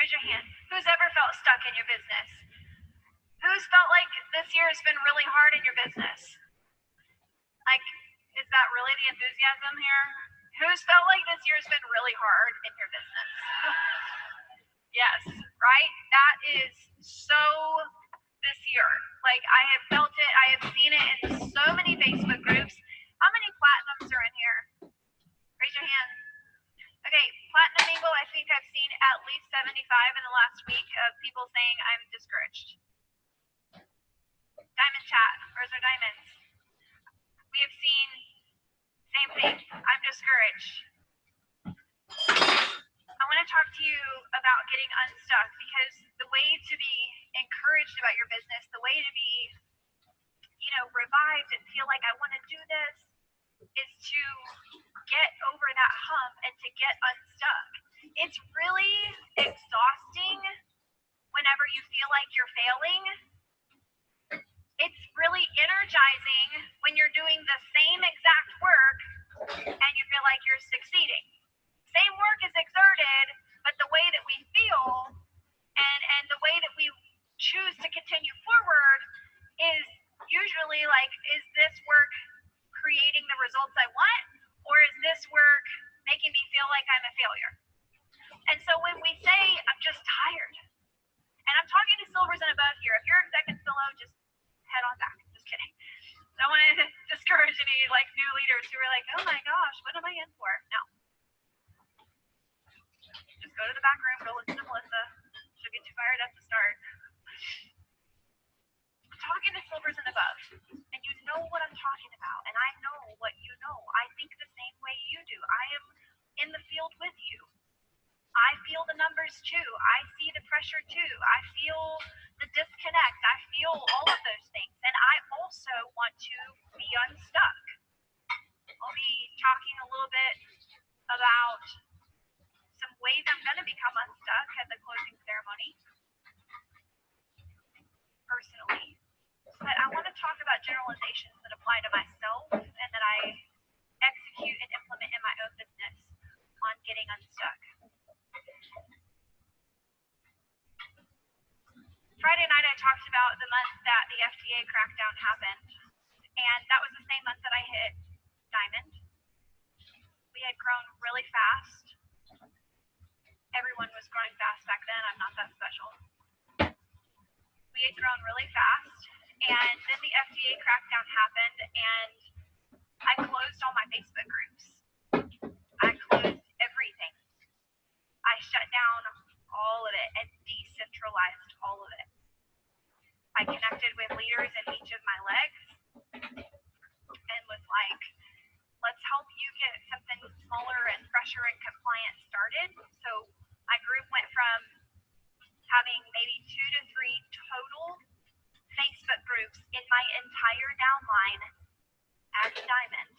Raise your hand. Who's ever felt stuck in your business? Who's felt like this year has been really hard in your business? Like, is that really the enthusiasm here? Who's felt like this year has been really hard in your business? Yes, right? That is so this year. Like, I have felt it. I have seen it in so many Facebook groups. How many platinums are in here? Raise your hand. Okay, Platinum Eagle, I think I've seen at least 75 in the last week of people saying I'm discouraged. Diamond chat, where's our diamonds? We have seen, same thing, I'm discouraged. I want to talk to you about getting unstuck, because the way to be encouraged about your business, the way to be, revived and feel like I want to do this, is to get over that hump and to get unstuck. It's really exhausting whenever you feel like you're failing. It's really energizing when you're doing the same exact work and you feel like you're succeeding. Same work is exerted, but the way that we feel and the way that we choose to continue forward is usually like, is this work creating the results I want, or is this work making me feel like I'm a failure? And so when we say, I'm just tired, and I'm talking to silvers and above here, if you're executives below, just head on back. Just kidding. Don't want to discourage any like new leaders who are like, oh my gosh, what am I in for? No. Just go to the back room, go listen to Melissa. She'll get you fired up to start. I'm talking to silvers and above, and you know what I'm talking about, and I know what you know. I think the same way you do. I am in the field with you. I feel the numbers too. I see the pressure too. I feel the disconnect. I feel all of those things, and I also want to be unstuck. I'll be talking a little bit about some ways I'm going to become unstuck at the closing ceremony, personally. But I want to talk about generalizations that apply to myself and that I execute and implement in my own business on getting unstuck. Friday night I talked about the month that the FDA crackdown happened, and that was the same month that I hit Diamond. We had grown really fast. Everyone was growing fast back then. I'm not that special. We had grown really fast, and then the FDA crackdown happened, and I closed all my Facebook groups. I closed everything. I shut down all of it and decentralized all of it. I connected with leaders in each of my legs and was like, let's help you get something smaller and fresher and compliant started. So my group went from having maybe 2 to 3 total Facebook groups in my entire downline as a diamond.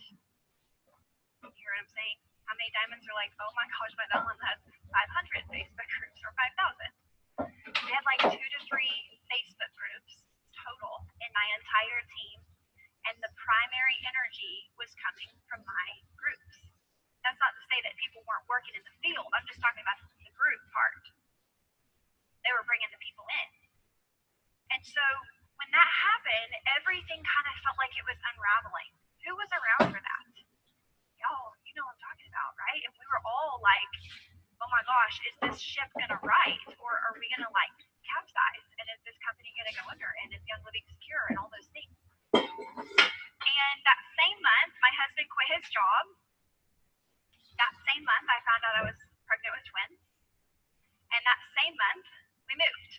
You hear what I'm saying? How many diamonds are like, oh my gosh, my downline has 500 Facebook groups or 5,000. We had like 2 to 3 Facebook groups total in my entire team, and the primary energy was coming from my groups. That's not to say that people weren't working in the field. I'm just talking about the group part. They were bringing the people in. And so when that happened, everything kind of felt like it was unraveling. Who was around for that? Y'all, you know what I'm talking about, right? And we were all like, oh my gosh, is this ship gonna right? Or are we gonna like capsize? And is this company gonna go under? And is Young Living secure? And all those things. And that same month, my husband quit his job. That same month, I found out I was pregnant with twins. And that same month, we moved.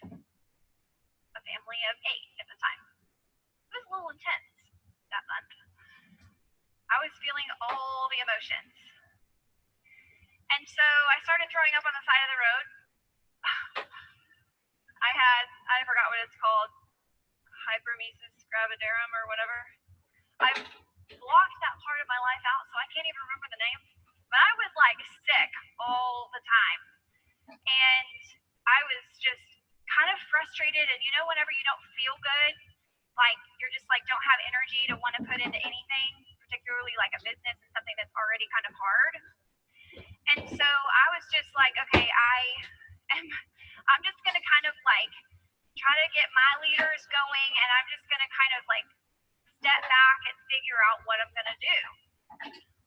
A family of 8 at the time. It was a little intense that month. I was feeling all the emotions. And so I started throwing up on the side of the road. I forgot what it's called, hyperemesis gravidarum or whatever. I've blocked that part of my life out, so I can't even remember the name. But I was like sick all the time. And I was just kind of frustrated. And you know, whenever you don't feel good, like you're just like don't have energy to want to put into anything, particularly like a business and something that's already kind of hard. And so I was just like, okay, years going, and I'm just going to kind of like step back and figure out what I'm going to do.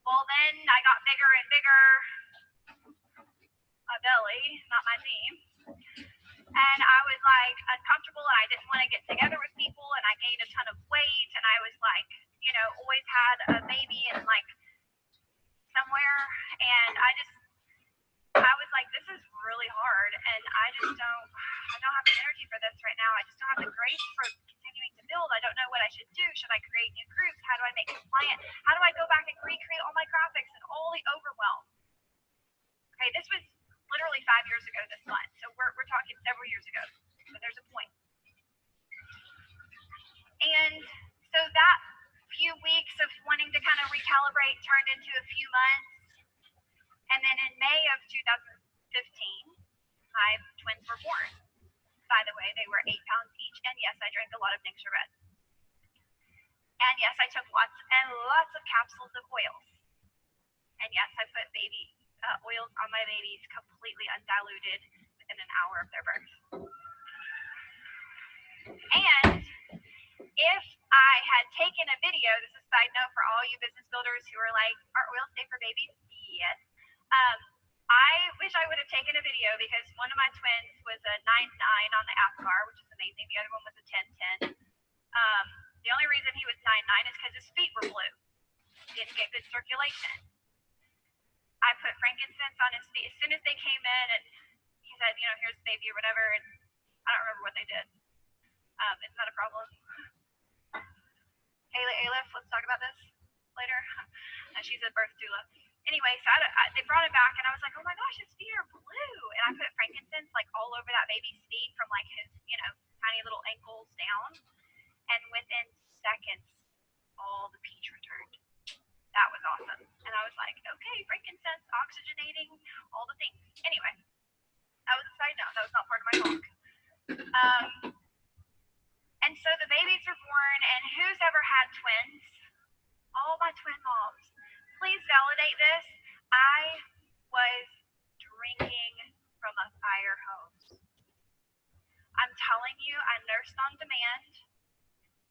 Well, then I got bigger and bigger, my belly, not my team. And I was like uncomfortable, and I didn't want to get together with people, and I gained a ton of weight, and I was like, you know, always had a baby and like somewhere, and I was like, this is really hard, and I don't have the energy for this right now. I just don't have the grace for continuing to build. I don't know what I should do. Should I create new groups? How do I make compliant? How do I go back and recreate all my graphics and all the overwhelm? Okay, this was literally 5 years ago this month, so we're talking several years ago, but there's a point. And so that few weeks of wanting to kind of recalibrate turned into a few months. And then in May of 2015, my twins were born. By the way, they were 8 pounds each. And yes, I drank a lot of Nixia Red. And yes, I took lots and lots of capsules of oils. And yes, I put baby oils on my babies completely undiluted within an hour of their birth. And if I had taken a video, this is a side note for all you business builders who are like, are oils safe for babies? Yes. I wish I would have taken a video because one of my twins was a 9.9 on the APGAR, which is amazing. The other one was a 10.10. The only reason he was 9.9 is because his feet were blue. He didn't get good circulation. I put frankincense on his feet as soon as they came in, and he said, you know, here's the baby or whatever, and I don't remember what they did. It's not a problem. Haley Aleph, let's talk about this later. She's a birth doula. Anyway, so they brought it back, and I was like, oh my gosh, his feet are blue. And I put frankincense like all over that baby's feet from like his, you know, tiny little ankles down. And within seconds, all the peach returned. That was awesome. And I was like, okay, frankincense, oxygenating, all the things. Anyway, that was a side note. That was not part of my talk. And so the babies were born, and who's ever had twins? All my twin moms. Please validate this. I was drinking from a fire hose. I'm telling you, I nursed on demand,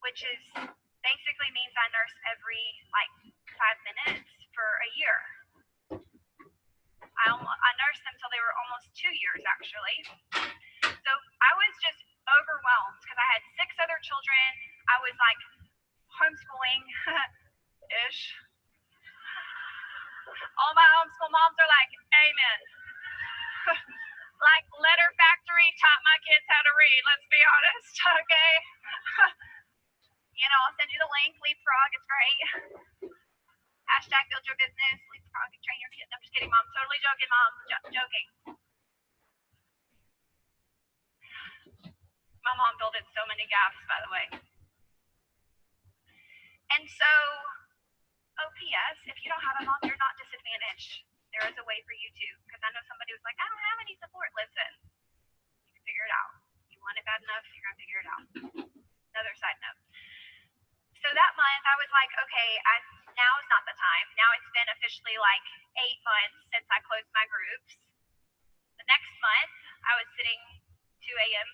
which is basically means I nurse every like 5 minutes for a year. I nursed them until they were almost 2 years, actually. So I was just overwhelmed because I had 6 other children. I was like homeschooling ish. All my homeschool moms are like, amen. Like Letter Factory taught my kids how to read, let's be honest, okay? You know, I'll send you the link, Leapfrog, it's great. Hashtag build your business, Leapfrog, and train your kids. I'm just kidding, Mom. Totally joking, Mom. Joking. My mom filled in so many gaps, by the way. And so, OPS, if you don't have a mom, you're not disadvantaged. There is a way for you to, because I know somebody was like, I don't have any support. Listen, you can figure it out. You want it bad enough, you're going to figure it out. Another side note. So that month, I was like, okay, now is not the time. Now it's been officially like 8 months since I closed my groups. The next month, I was sitting 2 a.m.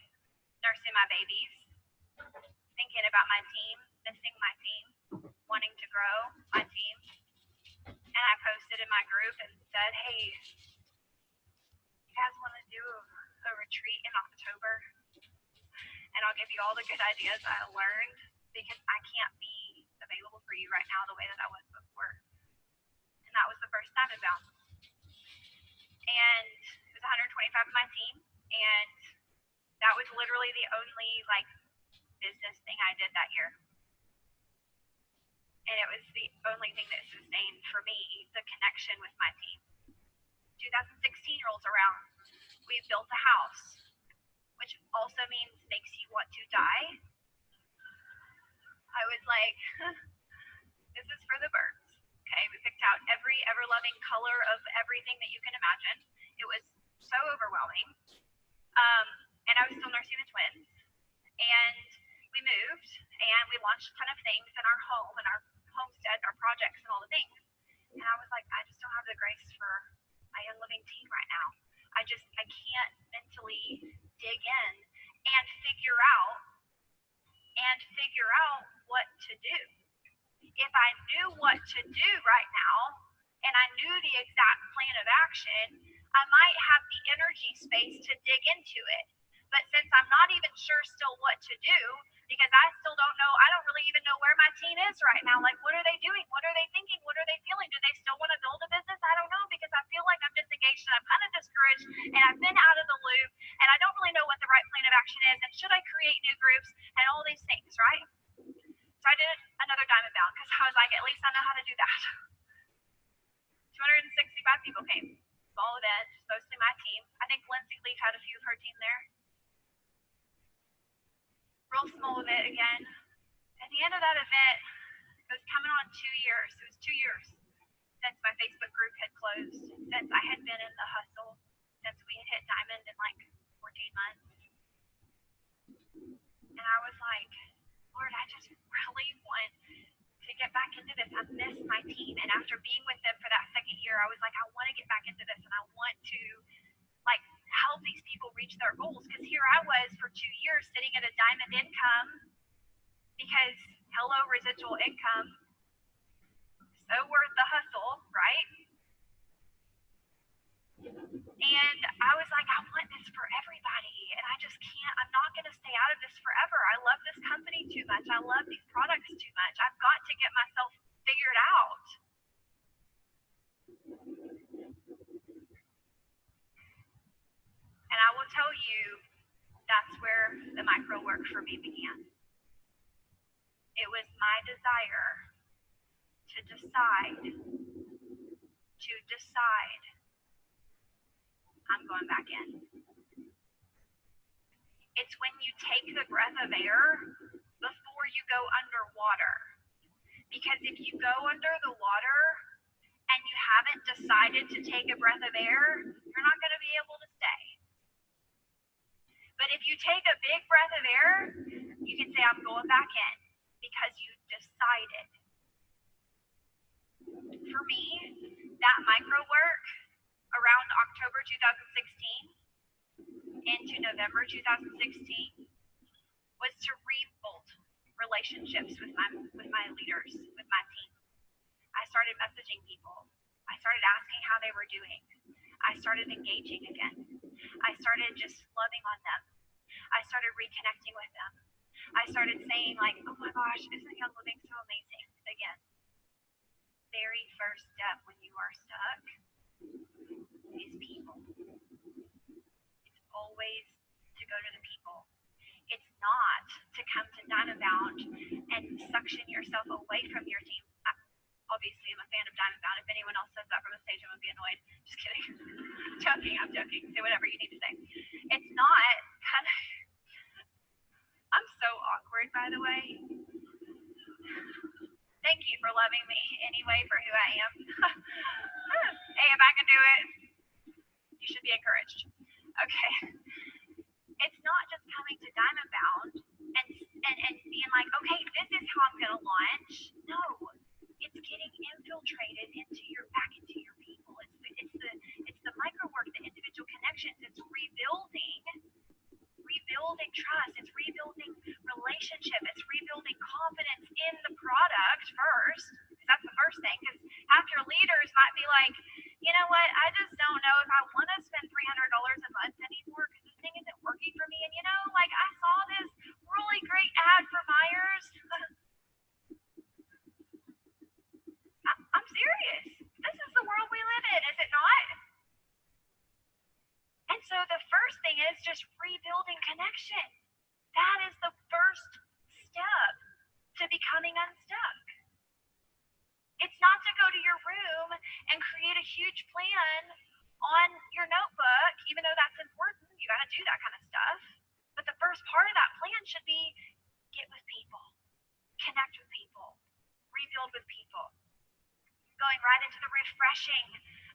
nursing my babies, thinking about my team, missing my team, wanting to grow my team. And I posted in my group and said, hey, you guys want to do a retreat in October? And I'll give you all the good ideas I learned because I can't be available for you right now the way that I was before. And that was the first time inbound. And it was 125 of my team, and that was literally the only like business thing I did that year. And it was the only thing that sustained for me the connection with my team. 2016 rolls around. We built a house, which also means makes you want to die. I was like, this is for the birds. Okay, we picked out every ever-loving color of everything that you can imagine. It was so overwhelming. And I was still nursing the twins. And we moved, and we launched a ton of things in our home and our homestead, our projects, and all the things. And I was like, I just don't have the grace for my young living team right now. I can't mentally dig in and figure out and figure out what to do. If I knew what to do right now, and I knew the exact plan of action, I might have the energy space to dig into it. But since I'm not even sure still what to do, because I still don't know, I don't really even know where my team is right now. Like, what are they doing? What are they thinking? What are they feeling? Do they still want to build a business? I don't know, because I feel like I'm disengaged and I'm kind of discouraged and I've been out of the loop and I don't really know what the right plan of action is. And should I create new groups and all these things, right? So I did another diamond bound because I was like, at least I know how to do that. 265 people came. Small event, mostly my team. I think Lindsay Leaf had a few of her team there. Real small event again. At the end of that event, it was coming on 2 years. It was 2 years since my Facebook group had closed, since I had been in the hustle, since we had hit diamond in like 14 months. And I was like, Lord, I just really want to get back into this. I miss my team. And after being with them for that second year, I was like, I want to get back into this and I want to like help these people reach their goals. Because here I was for 2 years sitting at a diamond income because hello, residual income. So worth the hustle, right? And I was like, I want this for everybody. And I just can't, I'm not going to stay out of this forever. I love this company too much. I love these products too much. I've got to get myself figured out. And I will tell you, that's where the micro work for me began. It was my desire to decide I'm going back in. It's when you take the breath of air before you go underwater. Because if you go under the water and you haven't decided to take a breath of air, you're not going to be able to stay. But if you take a big breath of air, you can say, I'm going back in because you decided. For me, that micro work around October 2016 into November 2016 was to rebuild relationships with my leaders, with my team. I started messaging people. I started asking how they were doing. I started engaging again. I started just loving on them. I started reconnecting with them. I started saying like, oh my gosh, isn't Young Living so amazing? Again, very first step when you are stuck is people. It's always to go to the people. It's not to come to Diamond Bound and suction yourself away from your team. Obviously, I'm a fan of Diamond Bound. If anyone else says that from the stage, I'm going to be annoyed. Just kidding. I'm joking. Say whatever you need to say. It's not kind of... I'm so awkward, by the way. Thank you for loving me anyway for who I am. Hey, if I can do it, you should be encouraged. Okay. It's not just coming to Diamond Bound and being like, okay, this is how I'm going to launch. No. It's getting infiltrated back into your people. It's the micro work, the individual connections. It's rebuilding trust. It's rebuilding relationship. It's rebuilding confidence in the product first. That's the first thing. Because half your leaders might be like, you know what? I just don't know if I want to spend $300 a month anymore because this thing isn't working for me. And you know, like I saw this really great ad for Myers. I'm serious. This is the world we live in, is it not? And so the first thing is just rebuilding connection. That is the first step to becoming unstuck. It's not to go to your room and create a huge plan on your notebook, even though that's important. You got to do that kind of stuff. But the first part of that plan should be get with people, connect with people, rebuild with people. Going right into the refreshing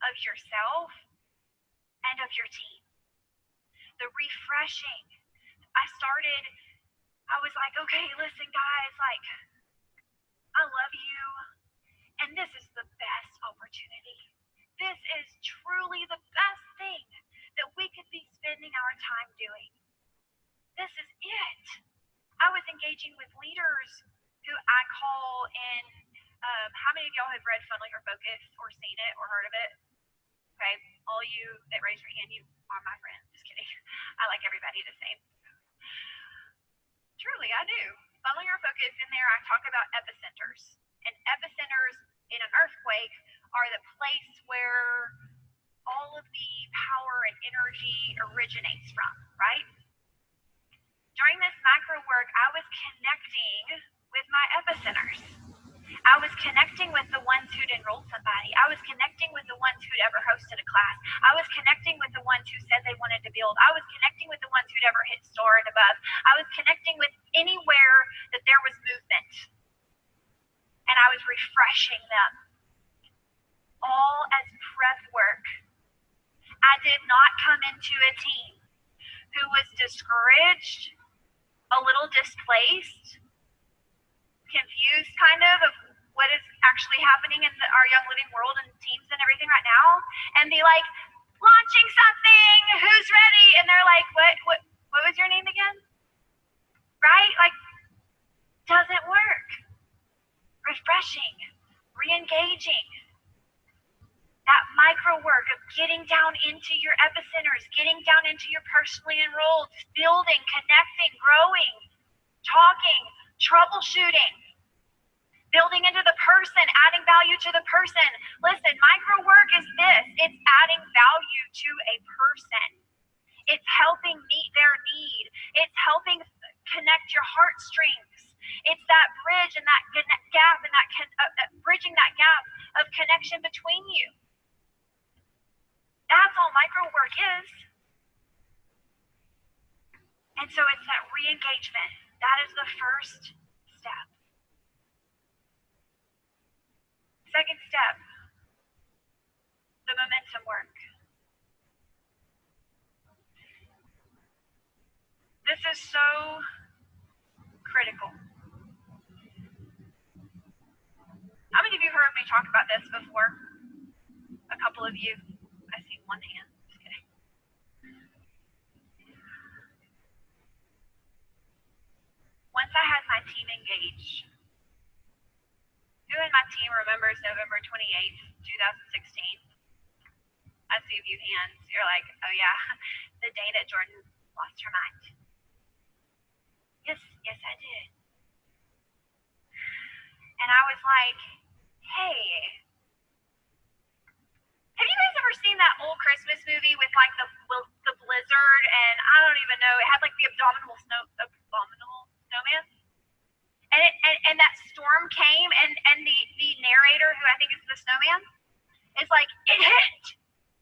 of yourself and of your team. The refreshing. I was like, okay, listen guys, like, I love you, and this is the best opportunity. This is truly the best thing that we could be spending our time doing. This is it. I was engaging with in, how many of y'all have read Funnel Your Focus or seen it or heard of it? Okay, all you that raise your hand, you are my friend. Just kidding. I like everybody the same. Truly, I do. Funnel Your Focus, in there I talk about epicenters. And epicenters in an earthquake are the place where all of the power and energy originates from, right? During this micro work, I was connecting with my epicenters. I was connecting with the ones who'd enrolled somebody. I was connecting with the ones who'd ever hosted a class. I was connecting with the ones who said they wanted to build. I was connecting with the ones who'd ever hit star and above. I was connecting with anywhere that there was movement. And I was refreshing them. All as breath work. I did not come into a team who was discouraged, a little displaced, confused kind of what is actually happening in our Young Living world and teams and everything right now, and be like, launching something, who's ready? And they're like, what was your name again? Right? Like, doesn't work. Refreshing, re-engaging. That micro work of getting down into your epicenters, getting down into your personally enrolled, building, connecting, growing, talking, troubleshooting, building into the person, adding value to the person. Listen, micro work is this. It's adding value to a person. It's helping meet their need. It's helping connect your heartstrings. It's that bridge and that gap and that bridging that gap of connection between you. That's all micro work is. And so it's that re-engagement. That is the first step. Second step, the momentum work. This is so critical. How many of you heard me talk about this before? A couple of you. I see one hand. Just kidding. Once I had my team engaged, who in my team remembers November 28th, 2016? I see a few hands. You're like, oh yeah, the day that Jordan lost her mind. Yes, I did. And I was like, hey, have you guys ever seen that old Christmas movie with like the blizzard and I don't even know, it had like the abominable snowman? And that storm came and the narrator, who I think is the snowman, is like, it hit.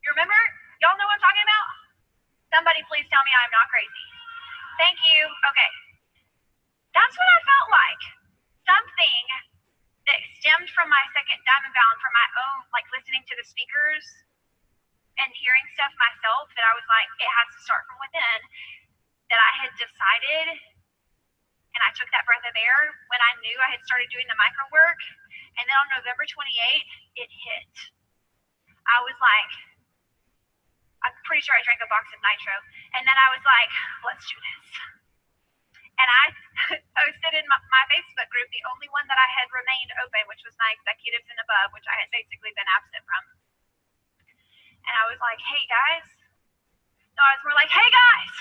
You remember? Y'all know what I'm talking about? Somebody please tell me I'm not crazy. Thank you. Okay. That's what I felt like. Something that stemmed from my second Diamond Bound, from my own, like listening to the speakers and hearing stuff myself, that I was like, it has to start from within, that I had decided, and I took that breath of air when I knew I had started doing the micro work, and then on November 28th, it hit. I was like, I'm pretty sure I drank a box of nitro, and then I was like, let's do this. And I posted in my Facebook group, the only one that I had remained open, which was my executives and above, which I had basically been absent from. And I was like, hey guys. No, I was more like, hey guys,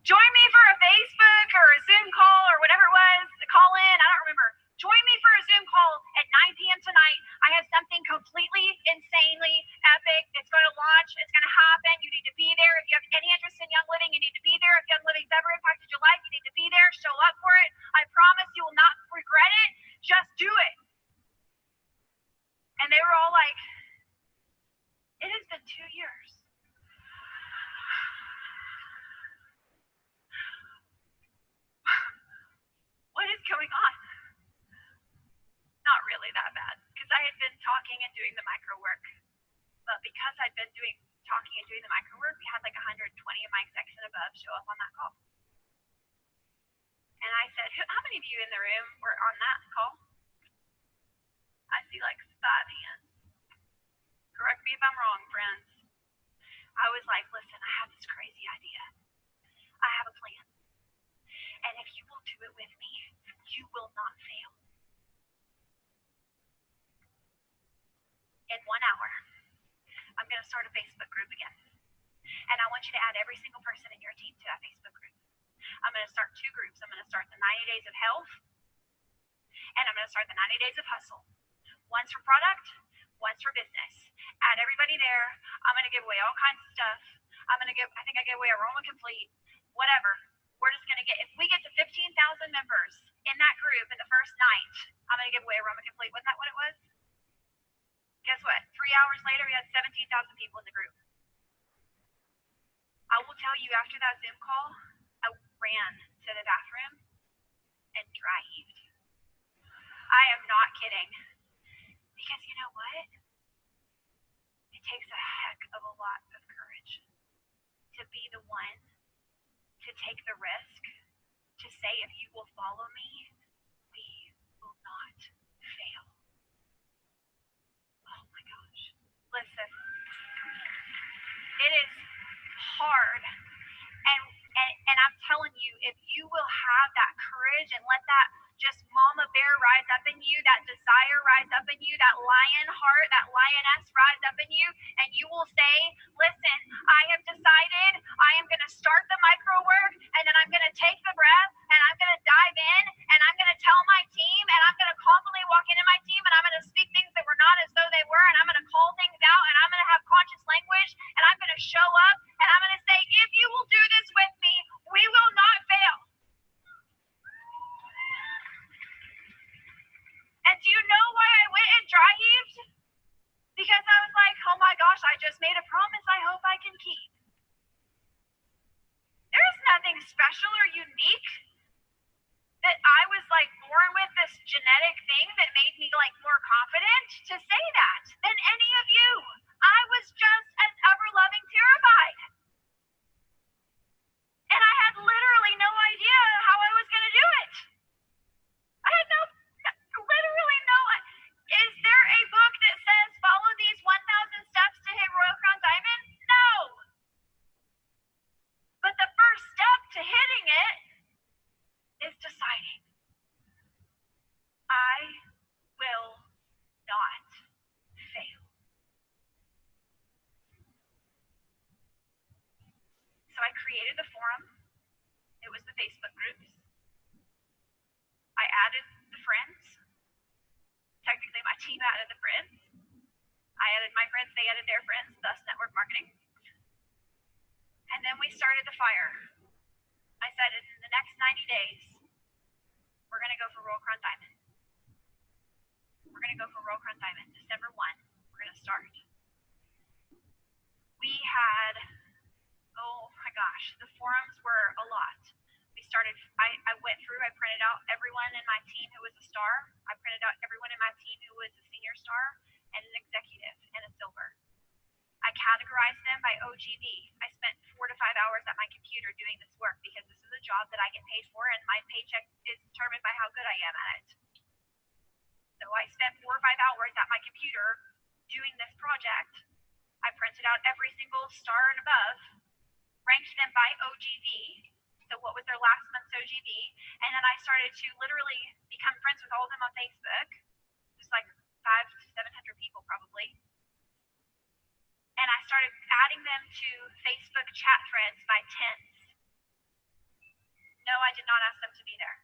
join me for a Facebook or a Zoom call or whatever it was, call in, I don't remember. Join me for a Zoom call at 9 p.m. tonight. I have something completely, insanely epic. It's going to launch. It's going to happen. You need to be there. If you have any interest in Young Living, you need to be there. If Young Living's ever impacted your life, you need to be there. Show up for it. I promise you will not regret it. Just do it. And they were all like, it has been 2 years. What is going on? Not really that bad, because I had been talking and doing the micro work. But because I'd been talking and doing the micro work, we had like 120 of my execs and above show up on that call. And I said, how many of you in the room were on that call? I see like 5 hands. Correct me if I'm wrong, friends. I was like, listen, I have this crazy idea. I have a plan. And if you will do it with me, You will not fail. In 1 hour, I'm going to start a Facebook group again. And I want you to add every single person in your team to that Facebook group. I'm going to start 2 groups. I'm going to start the 90 days of health, and I'm going to start the 90 days of hustle. One's for product, one's for business. Add everybody there. I'm going to give away all kinds of stuff. I think I gave away Aroma Complete, whatever. We're just going to if we get to 15,000 members in that group in the first night, I'm going to give away Aroma Complete. Wasn't that what it was? Guess what? 3 hours later, we had 17,000 people in the group. I will tell you, after that Zoom call, I ran to the bathroom and dry heaved. I am not kidding. Because you know what? It takes a heck of a lot of courage to be the one to take the risk, to say, if you will follow me, we will not fail. Oh my gosh. Listen, it is hard. And I'm telling you, if you will have that courage and let that just mama bear rise up in you, that desire rise up in you, that lion heart, that lioness rise up in you, and you will say, listen, I have decided I am going to start the micro work, and then I'm going to take the breath, and I'm going to dive in, and I'm going to tell my team, and I'm going to confidently walk into my team, and I'm going to speak things that were not as though they were, and I'm going to call things out, and I'm going to have conscious language, and I'm going to show up, and I'm going to say, if you will do this with me, we will not fail. And do you know why I went and dry heaved? Because I was like, oh my gosh, I just made a promise I hope I can keep. There's nothing special or unique that I was like born with this genetic thing that made me like more confident to say that than any of you. I was just as ever-loving terrified. And I had literally no idea how I was going to do it. I had literally no. Is there a book that says follow these 1,000 steps to hit Royal Crown Diamond? No. But the first step to hitting it is deciding, I will not fail. So I created the forum. It was the Facebook groups. I added the friends. Technically, my team added the friends. I added my friends, they added their friends, thus network marketing. And then we started the fire. I said, in the next 90 days, we're going to go for Royal Crown Diamond. We're going to go for Royal Crown Diamond. December 1, we're going to start. We had, oh my gosh, the forums were a lot. We started, I went through, I printed out everyone in my team who was a star. I printed out everyone in my team who was a senior star and an executive and a silver. I categorized them by OGV. I spent 4 to 5 hours at my computer doing this work because this is a job that I get paid for and my paycheck is determined by how good I am at it. So I spent 4 or 5 hours at my computer doing this project. I printed out every single star and above, ranked them by OGV. So what was their last month's OGV? And then I started to literally become friends with all of them on Facebook. Just like 500 to 700 people probably. And I started adding them to Facebook chat threads by tens. No, I did not ask them to be there.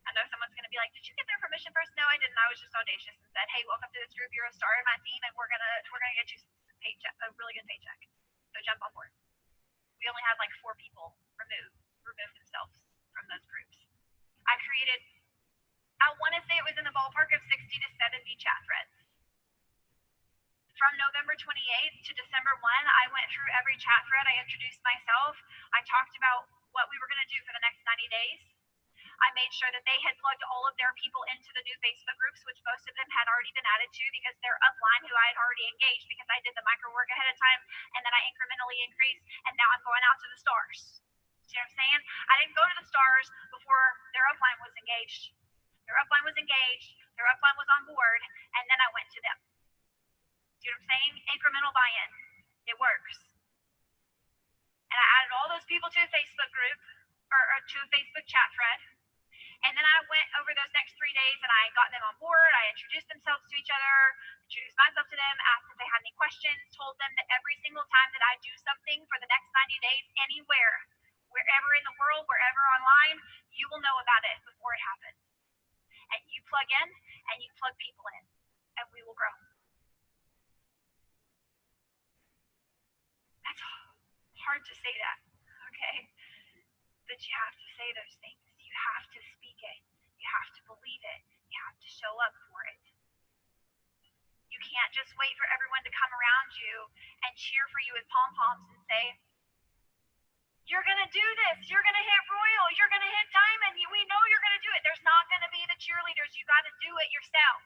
I know someone's going to be like, did you get their permission first? No, I didn't. I was just audacious and said, hey, welcome to this group. You're a star in my team, and we're gonna get you a really good paycheck. So jump on board. We only had like 4 people remove themselves from those groups. I created, I want to say it was in the ballpark of 60 to 70 chat threads. From November 28th to December 1, I went through every chat thread. I introduced myself. I talked about what we were going to do for the next 90 days. I made sure that they had plugged all of their people into the new Facebook groups, which most of them had already been added to because they're upline who I had already engaged because I did the micro work ahead of time, and then I incrementally increased, and now I'm going out to the stars. See what I'm saying? I didn't go to the stars before their upline was engaged. Their upline was engaged, their upline was on board, and then I went to them. See what I'm saying? Incremental buy-in. It works. And I added all those people to a Facebook group, or to a Facebook chat thread. And then I went over those next 3 days and I got them on board. I introduced themselves to each other, introduced myself to them, asked if they had any questions, told them that every single time that I do something for the next 90 days, anywhere, wherever in the world, wherever online, you will know about it before it happens. And you plug in and you plug people in, and we will grow. That's hard to say that, okay? But you have to say those things. You have to speak it. You have to believe it. You have to show up for it. You can't just wait for everyone to come around you and cheer for you with pom-poms and say, you're going to do this. You're going to hit Royal. You're going to hit Diamond. We know you're going to do it. There's not going to be the cheerleaders. You got to do it yourself.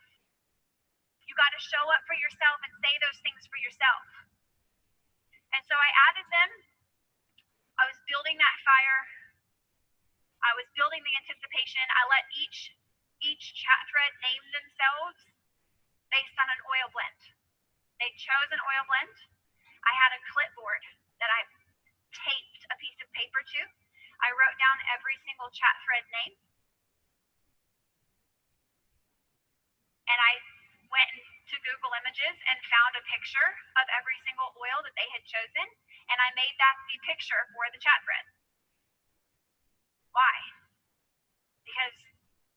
You got to show up for yourself and say those things for yourself. And so I added them. I was building that fire. I was building the anticipation. I let each chat thread name themselves based on an oil blend. They chose an oil blend. I had a clipboard that I taped a piece of paper to. I wrote down every single chat thread name. And I went to Google Images and found a picture of every single oil that they had chosen. And I made that the picture for the chat thread. Why? Because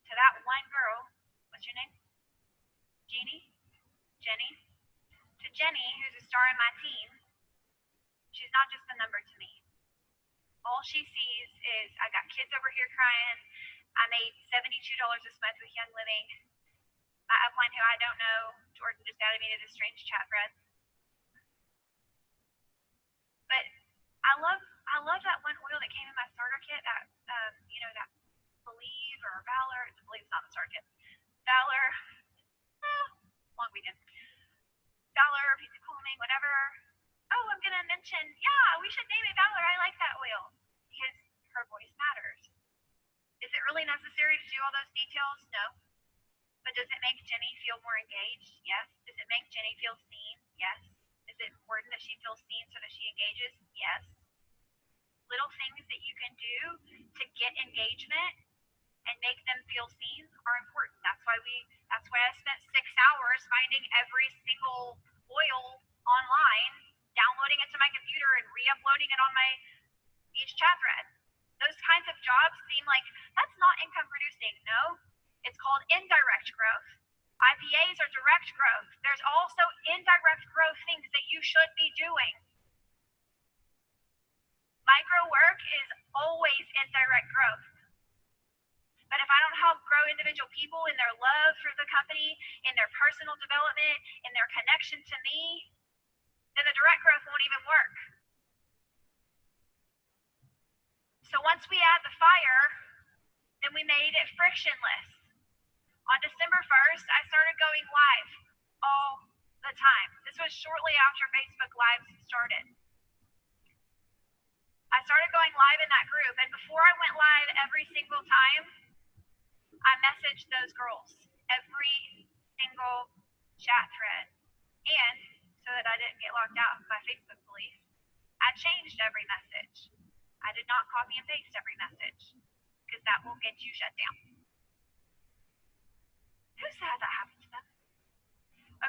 to that one girl, what's your name? Jeannie? Jenny? To Jenny, who's a star in my team, she's not just a number to me. All she sees is, I got kids over here crying. I made $72 this month with Young Living. My upline, who I don't know, Jordan just added me to this strange chat thread. But I love that one oil that came in my starter kit, that that Believe or Valor. Believe's not the starter kit. Valor, long weekend. Valor, pizza calming, whatever. Oh, I'm gonna mention, yeah, we should name it Valor. I like that oil because her voice matters. Is it really necessary to do all those details? No. But does it make Jenny feel more engaged? Yes. Does it make Jenny feel seen? Yes. Is it important that she feels seen so that she engages? Yes. Little things that you can do to get engagement and make them feel seen are important. That's why I spent 6 hours finding every single oil online, downloading it to my computer and re-uploading it on each chat thread. Those kinds of jobs seem like that's not income producing. No, it's called indirect growth. IPAs are direct growth. There's also indirect growth things that you should be doing. Micro work is always indirect growth. But if I don't help grow individual people in their love for the company, in their personal development, in their connection to me, then the direct growth won't even work. So once we add the fire, then we made it frictionless. On December 1st, I started going live all the time. This was shortly after Facebook Lives started. I started going live in that group, and before I went live every single time, I messaged those girls every single chat thread. And so that I didn't get locked out by Facebook police, I changed every message. I did not copy and paste every message because that will get you shut down. Who's had that happen to them?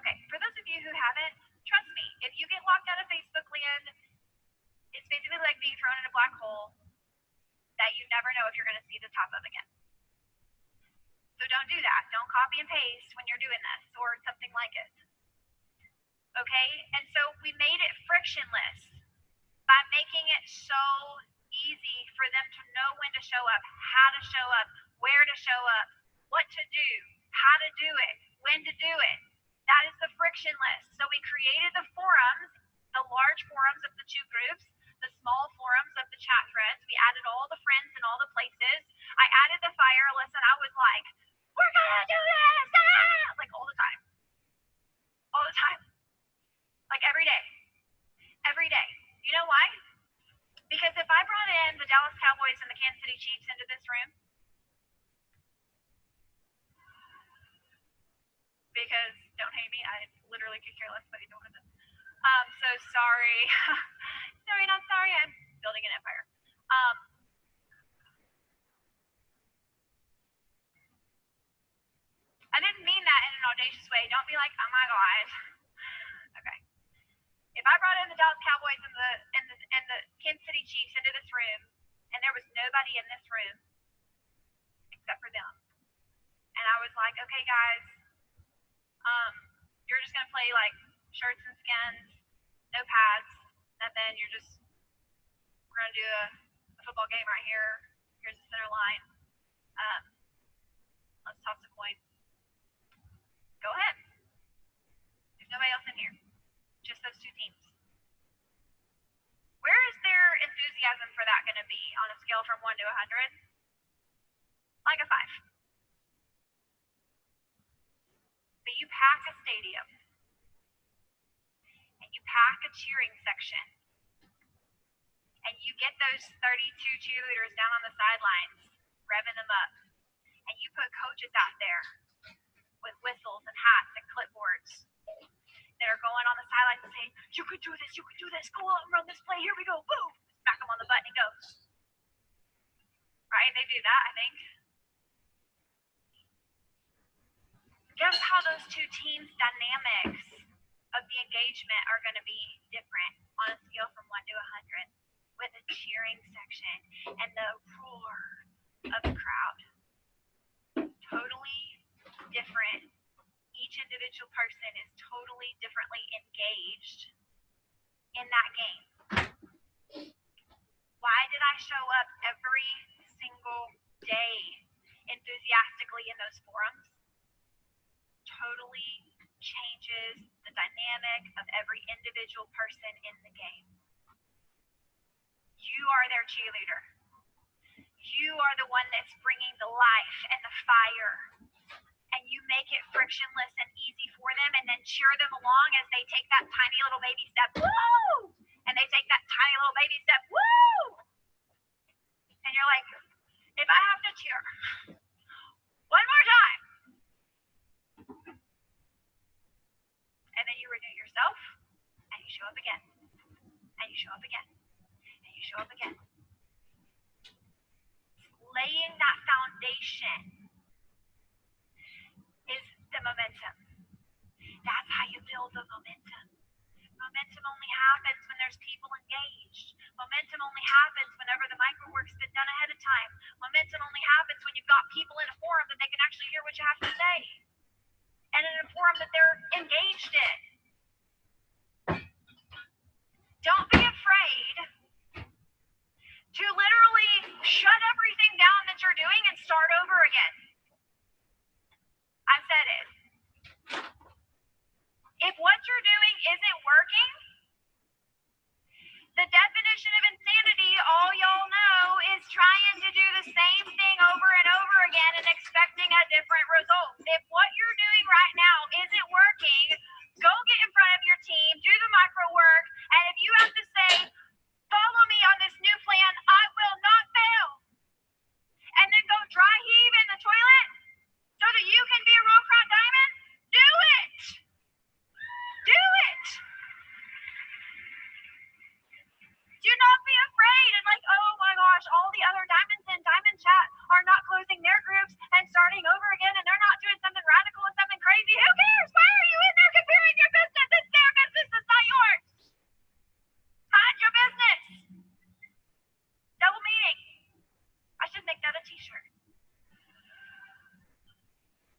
Okay, for those of you who haven't, trust me, if you get locked out of Facebook land, it's basically like being thrown in a black hole that you never know if you're going to see the top of again. So don't do that. Don't copy and paste when you're doing this or something like it. Okay? And so we made it frictionless by making it so easy for them to know when to show up, how to show up, where to show up, what to do, how to do it, when to do it. That is the frictionless. So we created the forums, the large forums of the two groups, the small forums of the chat threads. We added all the friends in all the places. I added the fire. Listen, I was like, we're gonna do this! Ah! Like all the time. All the time. Like every day. Every day. You know why? Because if I brought in the Dallas Cowboys and the Kansas City Chiefs into this room, because don't hate me, I literally could care less about either one of them. So sorry. Sorry, not sorry. I'm building an empire. audacious way. Don't be like, oh my God. Okay. If I brought in the Dallas Cowboys and the Kansas City Chiefs into this room, and there was nobody in this room except for them, and I was like, okay, guys, you're just gonna play like shirts and skins, no pads, nothing. We're gonna do a football game right here. Here's the center line. Let's toss a coin. Go ahead. There's nobody else in here. Just those two teams. Where is their enthusiasm for that going to be on a scale from 1 to 100? Like a 5. But you pack a stadium, and you pack a cheering section, and you get those 32 cheerleaders down on the sidelines, revving them up, and you put coaches out there with whistles and hats and clipboards that are going on the sidelines and saying, you can do this, go out and run this play, here we go, boom, smack them on the butt and it goes. Right? They do that, I think. Guess how those two teams' dynamics of the engagement are going to be different on a scale from 1 to 100 with a cheering section and the roar of the crowd. Totally different. Each individual person is totally differently engaged in that game. Why did I show up every single day enthusiastically in those forums? Totally changes the dynamic of every individual person in the game. You are their cheerleader. You are the one that's bringing the life and the fire. And you make it frictionless and easy for them, and then cheer them along as they take that tiny little baby step, woo! And they take that tiny little baby step, woo! And you're like, if I have to cheer one more time, and then you renew yourself, and you show up again, and you show up again, and you show up again. Laying that foundation is the momentum. That's how you build the momentum. Momentum only happens when there's people engaged. Momentum only happens whenever the micro work's been done ahead of time. Momentum only happens when you've got people in a forum that they can actually hear what you have to say. And in a forum that they're engaged in. Don't be afraid to literally shut everything down that you're doing and start over again. I said it. If what you're doing isn't working, the definition of insanity, all y'all know, is trying to do the same thing over and over again and expecting a different result. If what you're doing right now isn't working, go get in front of your team, do the micro work, and if you have to say, follow me on this new plan, I will not fail. And then go dry heave in the toilet so that you can be a real crown diamond, do it. Do it. Do not be afraid and like, oh my gosh, all the other diamonds in Diamond Chat are not closing their groups and starting over again, and they're not doing something radical and something crazy. Who cares? Why are you in there comparing your business? It's their business, it's not yours. Mind your business. Double meaning. I should make that a t-shirt.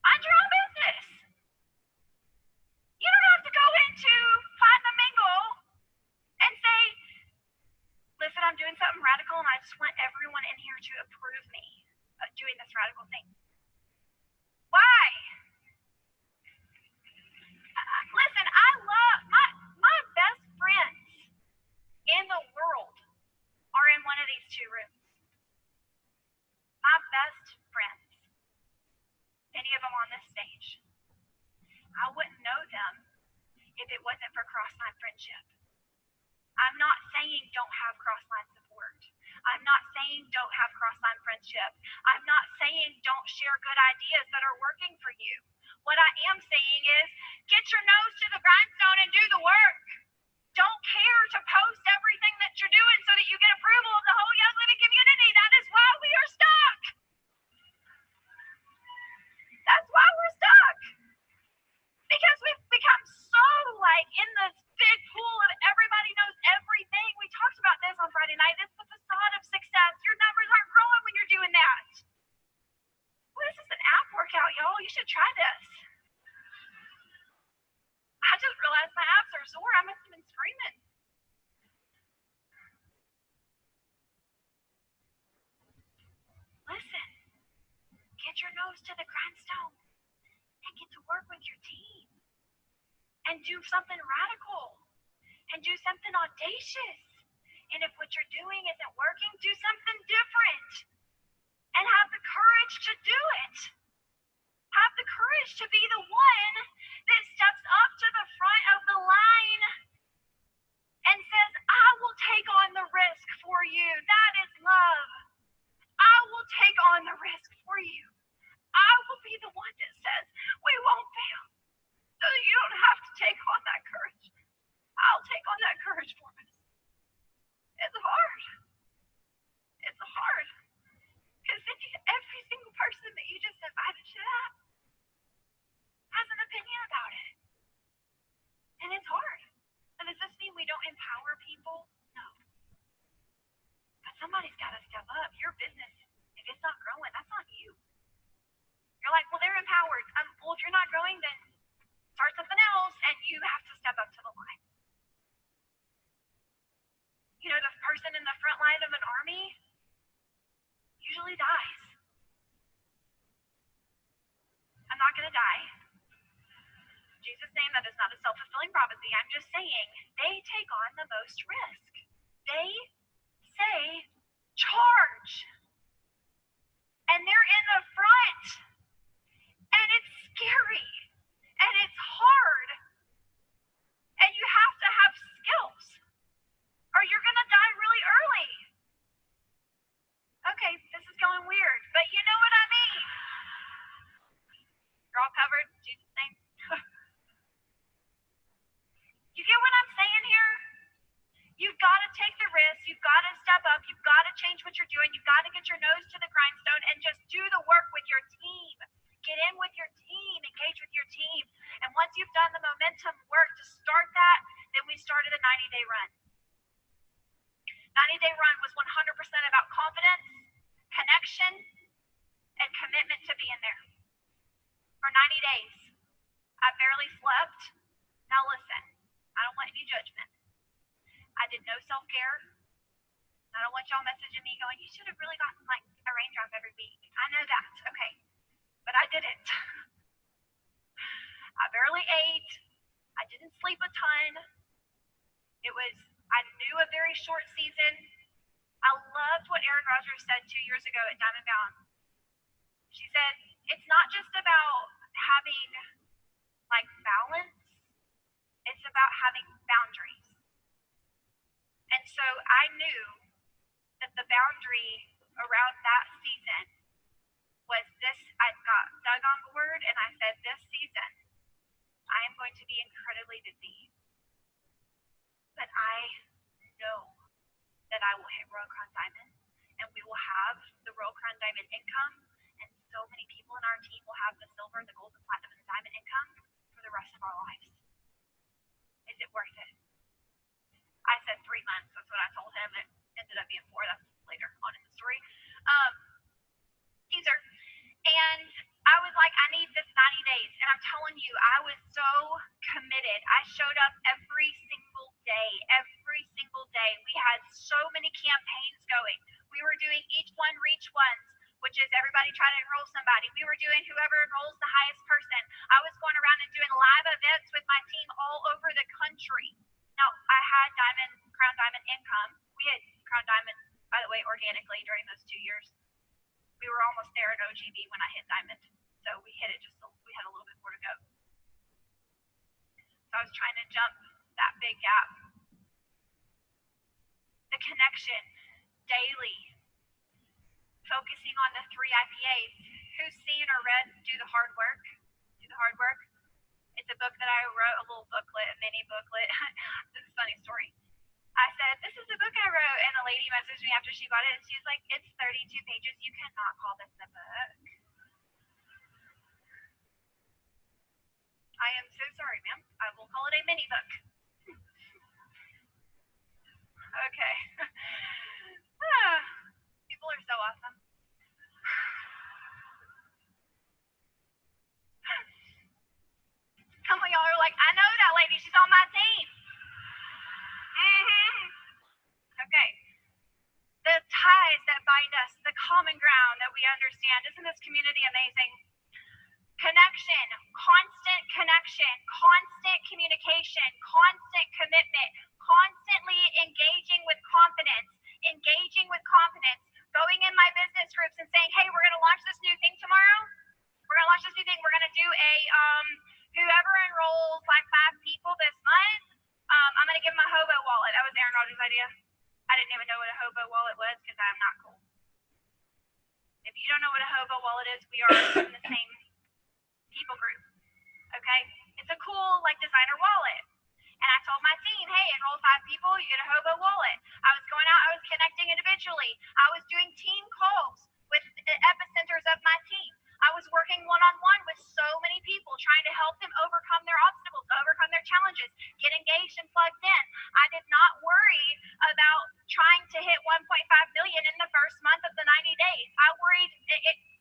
Mind your own business. You don't have to go into Platinum Mingle and say, listen, I'm doing something radical and I just want everyone in here to approve me of doing this radical thing. Why? Listen, I love my best friends in the world are in one of these two rooms. My best friends. Any of them on this stage. I wouldn't know them if it wasn't for cross-line friendship. I'm not saying don't have cross-line support. I'm not saying don't have cross-line friendship. I'm not saying don't share good ideas that are working for you. What I am saying is get your nose to the grindstone and do the work. Don't care to post everything that you're doing so that you get approval of the whole Young Living community. That is why we are stuck. That's why we're stuck. should try this. I just realized my abs are sore. I must have been screaming. Listen, get your nose to the grindstone and get to work with your team and do something radical and do something audacious. And if what you're doing isn't working, do something different and have the courage to do it. Have the courage to be the one that steps up to the front of the line and says, I will take on the risk for you. That is love. I will take on the risk for you. I will be the one that says, we won't fail. So you don't have to take on that courage. I'll take on that courage for us. It's hard. It's hard. Because every single person that you just invited to that has an opinion about it. And it's hard. And does this mean we don't empower people? No. But somebody's got to step up. Your business, if it's not growing, that's on you. You're like, well, they're empowered. Well, if you're not growing, then start something else, and you have to step up to the line. You know, the person in the front line of an army usually dies. I'm not going to die. In Jesus' name, that is not a self-fulfilling prophecy. I'm just saying they take on the most risk. They say, charge. And they're in the front. And it's scary. And it's hard. And you have to have skills. Or you're going to die really early. Okay, this is going weird, but you know what I mean. You're all covered in Jesus' name. You get what I'm saying here? You've got to take the risk. You've got to step up. You've got to change what you're doing. You've got to get your nose to the grindstone and just do the work with your team. Get in with your team. Engage with your team. And once you've done the momentum work to start that, then we started a 90-day run. 90-day run was 100% about confidence, connection, and commitment to being there. For 90 days, I barely slept. Now listen, I don't want any judgment. I did no self-care. I don't want y'all messaging me going, you should have really gotten like a raindrop every week. I know that, okay. But I didn't. I barely ate. I didn't sleep a ton. I knew a very short season. I loved what Erin Rogers said 2 years ago at Diamond Bound. She said, it's not just about having like balance, it's about having boundaries. And so I knew that the boundary around that season was this. I got dug on board and I said, this season, I am going to be incredibly busy. But I know that I will hit Royal Crown Diamond and we will have the Royal Crown Diamond income, and so many people in our team will have the silver, the gold, the platinum, and the diamond income for the rest of our lives. Is it worth it? I said 3 months. That's what I told him. It ended up being 4. That's later on in the story. Teaser. And I was like, I need this 90 days. And I'm telling you, I was so committed. I showed up every single day. Every single day. We had so many campaigns going. We were doing each one reach ones, which is everybody try to enroll somebody. We were doing whoever enrolls the highest person. I was going around and doing live events with my team all over the country. Now, I had Crown Diamond income. We had Crown Diamond, by the way, organically during those 2 years. We were almost there at OGB when I hit Diamond. So we hit it we had a little bit more to go. So I was trying to jump that big gap. The connection, daily, focusing on the 3 IPAs. Who's seen or read Do the Hard Work? Do the Hard Work. It's a book that I wrote, a little booklet, a mini booklet. This is a funny story. I said, this is the book I wrote, and the lady messaged me after she got it, and she was like, it's 32 pages. You cannot call this a book. I am so sorry, ma'am. I will call it a mini book. Okay. People are so awesome. understand. Isn't this community amazing? Connection, constant communication, constant commitment, constantly engaging with confidence, going in my business groups and saying, hey, we're going to launch this new thing tomorrow. We're going to launch this new thing. We're going to do a, whoever enrolls like 5 people this month, I'm going to give them a hobo wallet. That was Aaron Rodgers' idea. I didn't even know what a hobo wallet was because I'm not cool. If you don't know what a hobo wallet is, we are in the same people group. Okay? It's a cool, like, designer wallet. And I told my team, hey, enroll 5 people, you get a hobo wallet. I was going out, I was connecting individually. I was doing team calls with the epicenters of my team. I was working one-on-one with so many people, trying to help them overcome their obstacles, overcome their challenges, get engaged and plugged in. I did not worry about trying to hit 1.5 million in the first month of the 90 days. I worried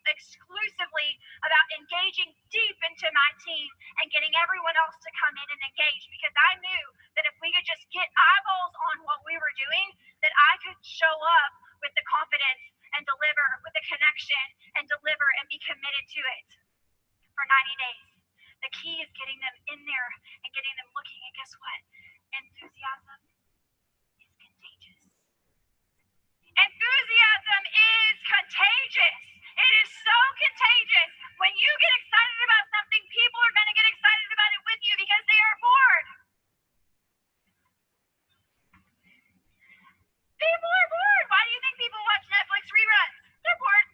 exclusively about engaging deep into my team and getting everyone else to come in and engage, because I knew that if we could just get eyeballs on what we were doing, that I could show up with the confidence and deliver with the connection and deliver and be committed to it for 90 days. The key is getting them in there and getting them looking, and guess what? Enthusiasm is contagious. Enthusiasm is contagious. It is so contagious. When you get excited about something, people are going to get excited about it with you because they are bored. People are bored. Why do you think people watch Netflix reruns? They're bored.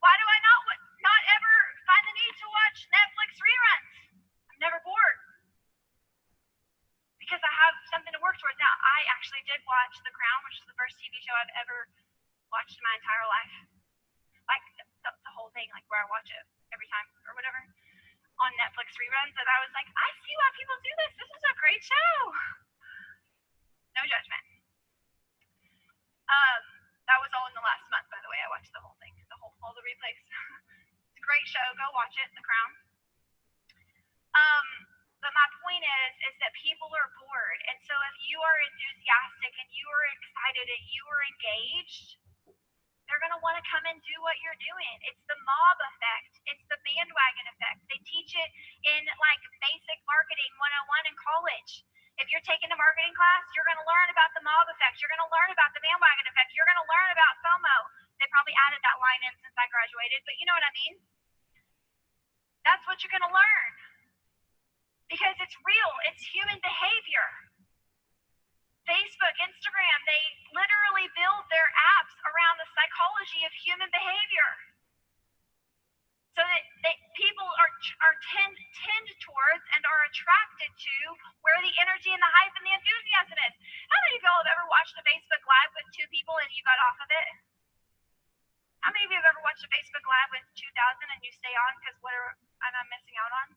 Why do I not ever find the need to watch Netflix reruns? I'm never bored. Because I have something to work towards. Now, I actually did watch The Crown, which is the first TV show I've ever watched in my entire life. Like, the whole thing, like, where I watch it every time or whatever on Netflix reruns. And I was like, I see why people do this. This is a great show. No judgment. That was all in the last month, by the way. I watched the whole thing, all the replays. It's a great show. Go watch it, The Crown. But my point is that people are bored. And so if you are enthusiastic and you are excited and you are engaged, they're going to want to come and do what you're doing. It's the mob effect. It's the bandwagon effect. They teach it in, like, basic marketing 101 in college. If you're taking a marketing class, you're going to learn about the mob effect. You're going to learn about the bandwagon effect. You're going to learn about FOMO. They probably added that line in since I graduated, but you know what I mean? That's what you're going to learn. Because it's real. It's human behavior. Facebook, Instagram, they literally build their apps around the psychology of human behavior. So that people tend towards and are attracted to where the energy and the hype and the enthusiasm is. How many of y'all have ever watched a Facebook Live with 2 people and you got off of it? How many of you have ever watched a Facebook Live with 2,000 and you stay on because what am I missing out on?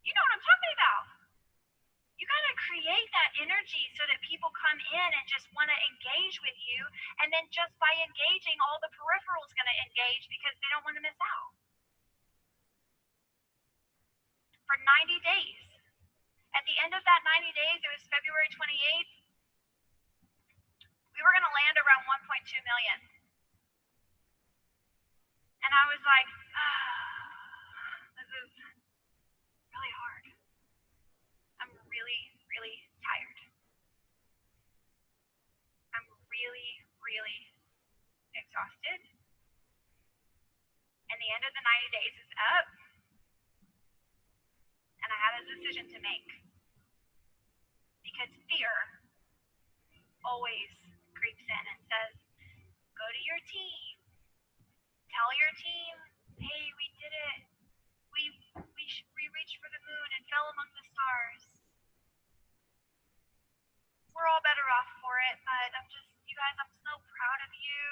You know what I'm talking about. You got to create that energy so that people come in and just want to engage with you. And then just by engaging, all the peripherals going to engage because they don't want to miss out. For 90 days. At the end of that 90 days, it was February 28th, we were going to land around 1.2 million. And I was like, this is really hard. I'm really, really tired. I'm really, really exhausted. And the end of the 90 days is up. And I had a decision to make. Because fear always creeps in and says, go to your team. Tell your team, hey, we did it. We reached for the moon and fell among the stars. We're all better off for it, but you guys, I'm so proud of you.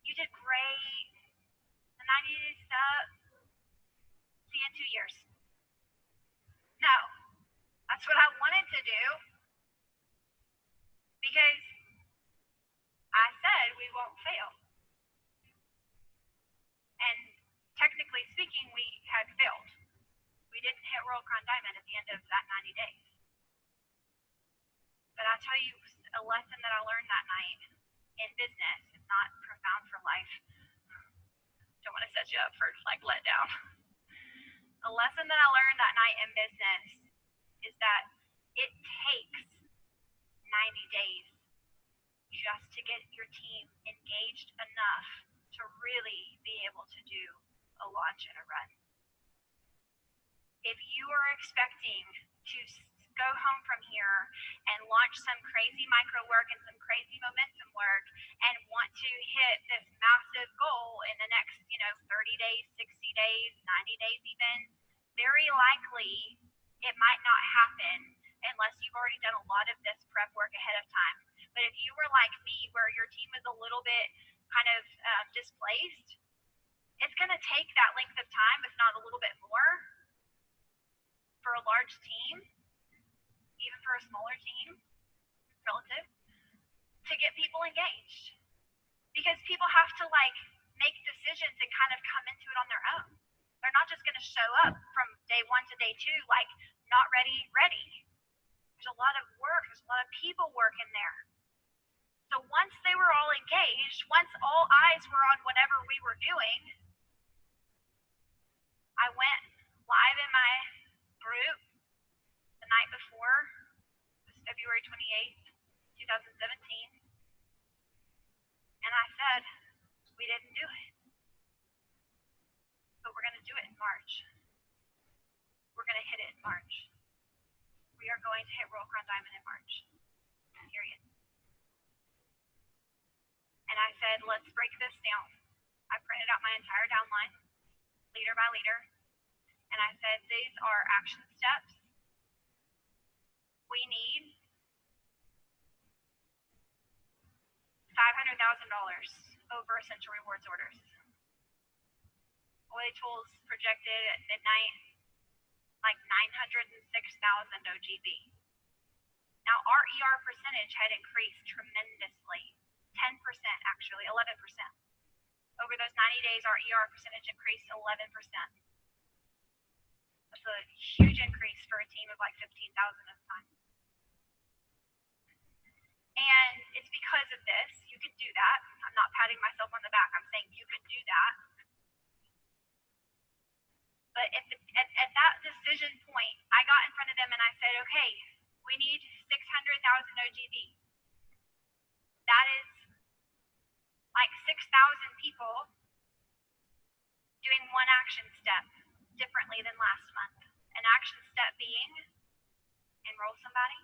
You did great. The 90 days is up. See you in 2 years. No, that's what I wanted to do. Because I said we won't fail. And technically speaking, we had failed. We didn't hit World Crown Diamond at the end of that 90 days. But I'll tell you a lesson that I learned that night in business. not profound for life. Don't want to set you up for like letdown. A lesson that I learned that night in business is that it takes 90 days just to get your team engaged enough to really be able to do a launch and a run. If you are expecting to go home from here and launch some crazy micro work and some crazy momentum work and want to hit this massive goal in the next, 30 days, 60 days, 90 days even, very likely it might not happen unless you've already done a lot of this prep work ahead of time. But if you were like me, where your team is a little bit kind of displaced, it's going to take that length of time, if not a little bit more, for a large team, even for a smaller team, relative, to get people engaged. Because people have to make decisions and kind of come into it on their own. They're not just going to show up from day 1 to day 2, not ready. There's a lot of work, there's a lot of people work in there. So once they were all engaged, once all eyes were on whatever we were doing, I went live in my group the night before. It was February 28th, 2017. And I said, we didn't do it. But we're going to do it in March. We're going to hit it in March. We are going to hit World Crown Diamond in March. Period. And I said, let's break this down. I printed out my entire downline, leader by leader. And I said, these are action steps. We need $500,000 over essential rewards orders. OA tools projected at midnight, like 906,000 OGB. Now, our ER percentage had increased tremendously, 10% actually, 11%. Over those 90 days, our ER percentage increased 11%. That's a huge increase for a team of 15,000 at the time. And it's because of this, you can do that. I'm not patting myself on the back, I'm saying you can do that. But at that decision point, I got in front of them and I said, okay, we need 600,000 OGB. That is like 6,000 people doing one action step differently than last month. An action step being enroll somebody,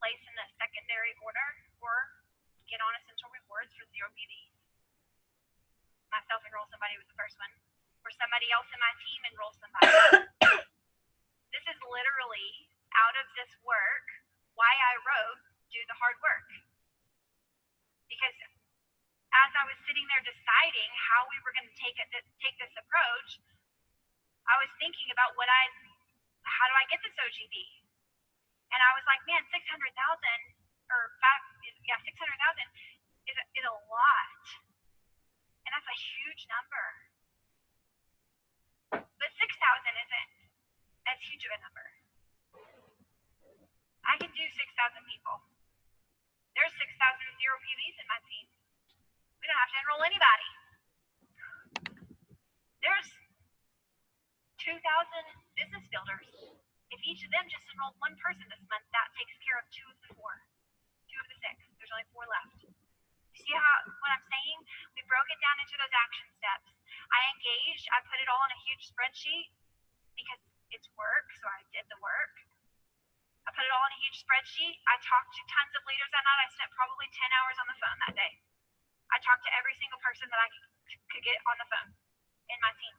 place in the secondary order, or get on essential rewards for 0 PVs. Myself enroll somebody with the first one, or somebody else in my team enroll somebody. This is literally out of this work why I wrote Do the Hard Work. Because as I was sitting there deciding how we were going to take this approach, I was thinking about how do I get this OGB? And I was like, man, 600,000 is a lot. And that's a huge number. But 6,000 isn't as huge of a number. I can do 6,000 people. There's 6,000 0 PVs in my team. We don't have to enroll anybody. There's 2,000 business builders. If each of them just enrolled one person this month, that takes care of 2 of the 4. 2 of the 6. There's only 4 left. You see what I'm saying? We broke it down into those action steps. I engaged. I put it all in a huge spreadsheet because it's work, so I did the work. I put it all in a huge spreadsheet. I talked to tons of leaders that night. I spent probably 10 hours on the phone that day. I talked to every single person that I could get on the phone in my team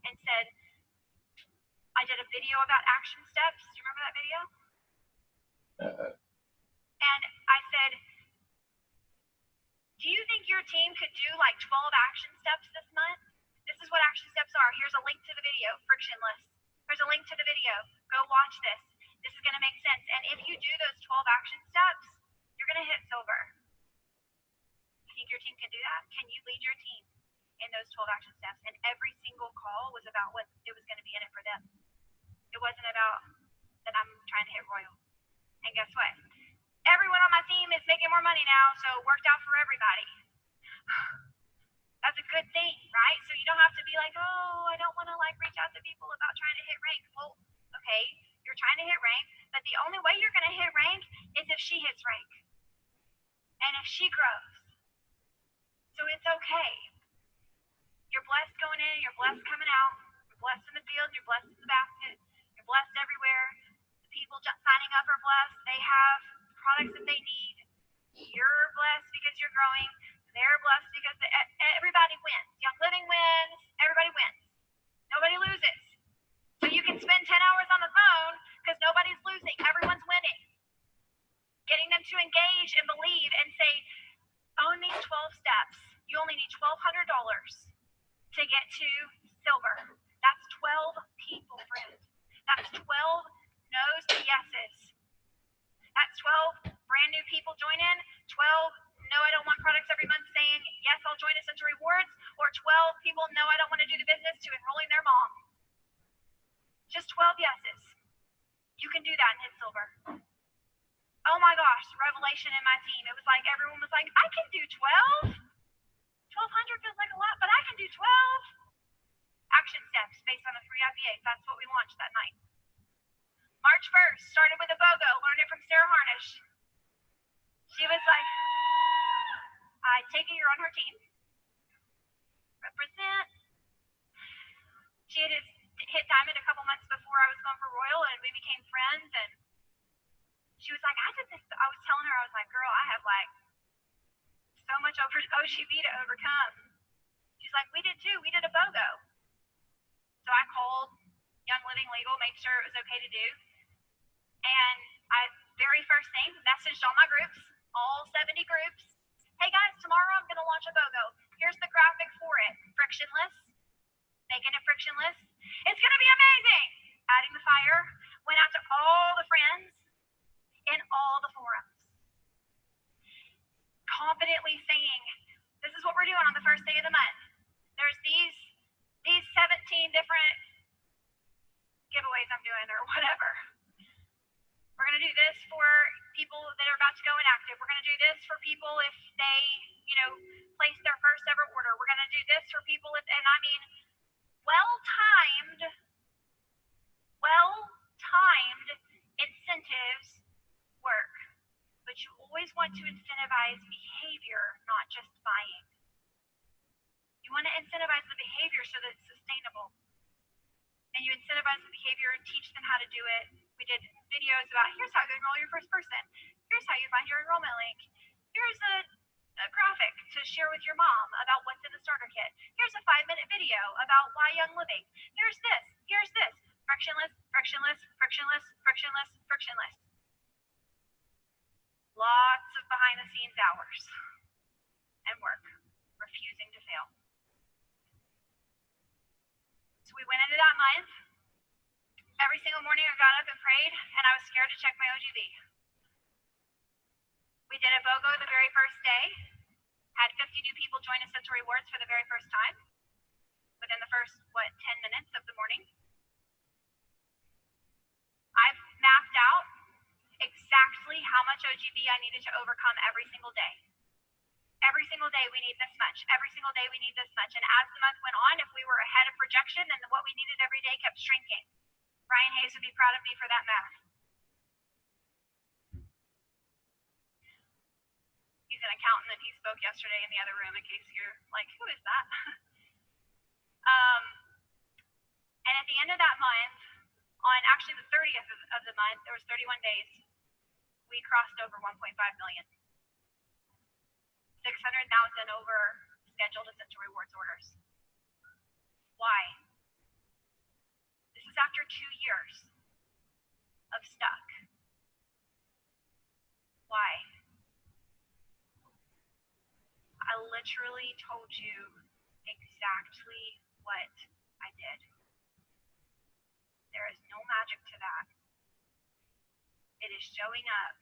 and said, I did a video about action steps. Do you remember that video? And I said, do you think your team could do 12 action steps this month? This is what action steps are. Here's a link to the video, frictionless. Here's a link to the video. Go watch this. This is going to make sense. And if you do those 12 action steps, you're going to hit silver. You think your team can do that? Can you lead your team in those 12 action steps? And every single call was about what it was going to be in it for them. It wasn't about that I'm trying to hit royal. And guess what? everyone on my team is making more money now, so it worked out for everybody. That's a good thing, right? So you don't have to be like, oh, I don't want to like reach out to people about trying to hit rank. Well, okay, you're trying to hit rank, but the only way you're going to hit rank is if she hits rank and if she grows. So it's okay. You're blessed going in, you're blessed coming out, you're blessed in the field, you're blessed in the basket, you're blessed everywhere. The people signing up are blessed. They have products that they need. You're blessed because you're growing. They're blessed because everybody wins. Young Living wins. Everybody wins. Nobody loses. So you can spend 10 hours on the phone because nobody's losing. Everyone's winning. Getting them to engage and believe and say, own these 12 steps. You only need $1,200 to get to silver. That's 12 people, friend. That's 12 no's to yeses. That's 12 brand new people join in. 12, no, I don't want products every month saying, yes, I'll join Essential Rewards. Or 12 people, no, I don't want to do the business to enrolling their mom. Just 12 yeses. You can do that and hit silver. Oh my gosh, revelation in my team. It was like everyone was like, I can do 12. 1,200 feels like a lot, but I can do 12. Action steps based on the 3 IPAs. That's what we launched that night. March 1st, started with a BOGO, learned it from Sarah Harnish. She was like, I take it you're on her team. Represent. She had hit diamond a couple months before I was going for Royal, and we became friends, and she was like, I did this. I was telling her, I was like, girl, I have like so much OGB to overcome. She's like, we did too. We did a BOGO. So I called Young Living Legal, made sure it was okay to do. And I, very first thing, messaged all my groups, all 70 groups. Hey guys, tomorrow I'm going to launch a BOGO. Here's the graphic for it. Frictionless. Making it frictionless. It's going to be amazing. Adding the fire. Went out to all the friends in all the forums. Confidently saying, this is what we're doing on the first day of the month. There's these 17 different giveaways I'm doing or whatever. We're going to do this for people that are about to go inactive. We're going to do this for people if they, place their first ever order. We're going to do this for people if, and I mean, well-timed incentives work. But you always want to incentivize behavior, not just buying. You want to incentivize the behavior so that it's sustainable. And you incentivize the behavior and teach them how to do it. We did videos about here's how you enroll your first person. Here's how you find your enrollment link. Here's a graphic to share with your mom about what's in the starter kit. Here's a 5-minute video about why Young Living. Here's this. Here's this. Frictionless, frictionless, frictionless, frictionless, frictionless. Lots of behind-the-scenes hours and work, refusing to fail. So we went into that month. Every single morning I got up and prayed, and I was scared to check my OGB. We did a BOGO the very first day, had 50 new people join Essential Rewards for the very first time, within the first, 10 minutes of the morning. I've mapped out exactly how much OGB I needed to overcome every single day. Every single day we need this much. Every single day we need this much. And as the month went on, if we were ahead of projection, then what we needed every day kept shrinking. Ryan Hayes would be proud of me for that math. He's an accountant and he spoke yesterday in the other room in case you're like, who is that? And at the end of that month, on actually the 30th of the month, there was 31 days, we crossed over 1.5 million. 600,000 over scheduled Essential Rewards orders. Why? This is after 2 years of stuck. Why? I literally told you exactly what I did. There is no magic to that. It is showing up.